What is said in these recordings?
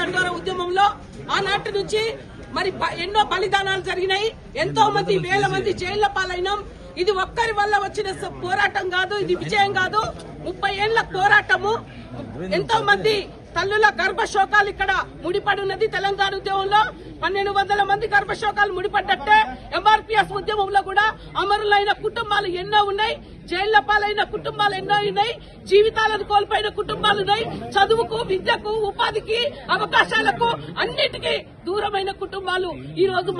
దండోరా ఉద్యమంలో ఆనాటి నుంచి మరి ఎన్నో బలిదానాలు జరిగినాయి. ఎంతో మంది వేల మంది జైళ్ల పాలైనాం. ఇది ఒక్కరి వల్ల వచ్చిన పోరాటం కాదు, ఇది విజయం కాదు. 30 ఏళ్ల పోరాటము. ఎంతో మంది తల్లుల గర్భశోకాలు ఇక్కడ ముడిపడి ఉన్నది. తెలంగాణ ఉద్యమంలో 1200 మంది గర్భశోకాలు ముడిపడ్డట్టే ఎంఆర్పీఎస్ ఉద్యమంలో కూడా అమరులైన కుటుంబాలు ఎన్నో ఉన్నాయి. జైళ్ల పాలైన కుటుంబాలు ఎన్నో ఉన్నాయి. జీవితాలను కోల్పోయిన కుటుంబాలు ఉన్నాయి. చదువుకు, విద్యకు, ఉపాధికి, అవకాశాలకు అన్నిటికీ దూరమైన కుటుంబాలు ఈ రోజు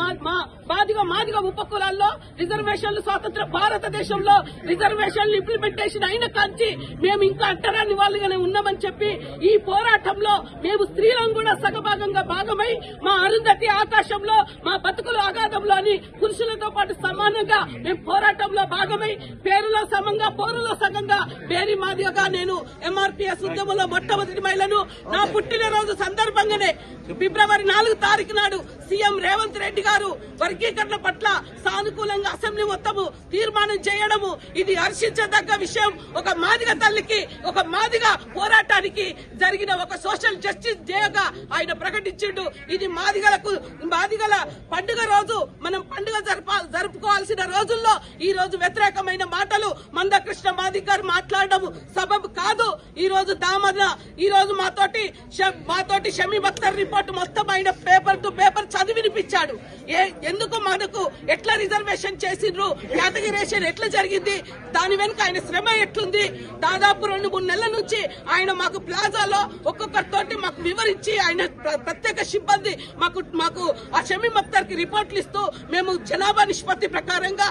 మాదిగ ఉపకులాల్లో రిజర్వేషన్లు స్వాతంత్ర భారతదేశంలో రిజర్వేషన్లు ఇంప్లిమెంటేషన్ అయిన కాంచి మేము ఇంకా అంటరాని వాళ్ళుగానే ఉన్నామని చెప్పి ఈ పోరాటంలో మేము స్త్రీలను కూడా సగభాగంగా భాగమై మా అరుంధతి ఆకాశంలో, మా బతుకులు అగాధంలో అని పురుషులతో పాటు సమానంగా మేము పోరాటంలో భాగమై పేరులో సమంగా పోరులో సగంగా పేరి మాదిగగా నేను ఎంఆర్పీఎస్ ఉద్యమంలో మొట్టమొదటి మహిళను. నా పుట్టినరోజు సందర్భంగానే ఫిబ్రవరి 4 తారీఖు నాడు సీఎం రేవంత్ రెడ్డి గారు వర్గీకరణ పట్ల సానుకూలంగా అసెంబ్లీ మొత్తము తీర్మానం చేయడము ఇది హర్షించదగ్గ విషయం. ఒక మాదిగ తల్లికి, ఒక మాదిగ పోరాటానికి జరిగిన ఒక సోషల్ జస్టిస్ డేగా ఆయన ప్రకటించిండు. ఇది మాదిగల పండుగ రోజు. మనం పండుగ జరుపుకోవాల్సిన రోజుల్లో ఈ రోజు వ్యతిరేకమైన మాటలు మందకృష్ణ మాదిగ గారు మాట్లాడడం సబబు కాదు. ఈ రోజు దామన్న ఈ రోజు మాతోటి షమీ బక్తర్ రిపోర్ట్ మొత్తం ఆయన పేపర్ టు పేపర్ చదివి వినిపించాడు. ఎందుకు మనకు ఎట్లా రిజర్వేషన్ చేసిండ్రు, కేటగిరేషన్ ఎట్లా జరిగింది, దాని వెనుక ఆయన శ్రమ ఎట్లుంది. దాదాపు 2-3 నెలల నుంచి ఆయన మాకు ప్లాజాలో ఒక్కొక్కరితోటి మాకు వివరించి ఆయన ప్రత్యేక సిబ్బంది మాకు ఆ షమీ బక్తర్ కి రిపోర్ట్లు ఇస్తూ మేము జనాభా నిష్పత్తి ప్రకారంగా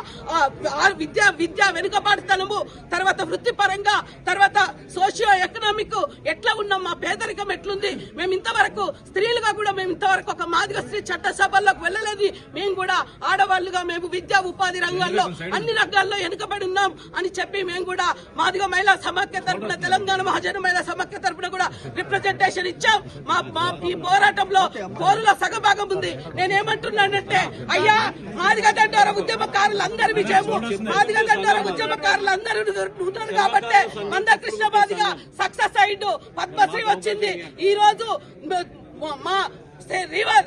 విద్యా వెనుకబాటుతనము, తర్వాత వృత్తిపరంగా, తర్వాత సోషియో ఎకనామిక్ ఎట్లా ఉన్నాం, మా పేదరికం ఎట్లుంది, మేము ఇంతవరకు స్త్రీలుగా కూడా మేము ఇంతవరకు ఒక మాదిగ స్త్రీ చట్టసభల్లోకి వెళ్ళలేదు. మేము కూడా ఆడవాళ్లుగా మేము విద్యా ఉపాధి రంగాల్లో అన్ని రంగాల్లో వెనుకబడి ఉన్నాం అని చెప్పి మేము కూడా మాదిగ మహిళా సమాఖ్య తరఫున, తెలంగాణ మహాజన మహిళా సమాఖ్య తరఫున కూడా రిప్రజెంటేషన్ ఇచ్చాం. మా ఈ పోరాటంలో పోరులో సగభాగం ఉంది. నేనేమంటున్నానంటే అయ్యా మాదిగ దండోరా ఉద్యమకారులందరి విజయము, మాదిగ దండోరా ఉద్యమకారులందరూ ఉన్నారు కాబట్టి మందకృష్ణ మాదిగ సక్సెస్ అయ్యిండు, పద్మశ్రీ వచ్చింది. ఈ రోజు మా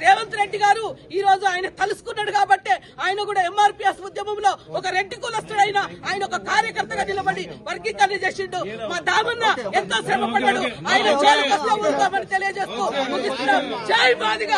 రేవంత్ రెడ్డి గారు ఈ రోజు ఆయన తలుసుకున్నాడు కాబట్టి ఆయన కూడా ఎంఆర్పీఎస్ ఉద్యమంలో ఒక రెడ్డి కులస్తుడైన ఆయన ఒక కార్యకర్తగా నిలబడి వర్గీకరణ చేసిండు. మా దామన్న ఎంతో శ్రమ పడ్డాడు. ఆయన తెలియజేస్తూ జై మాదిగ.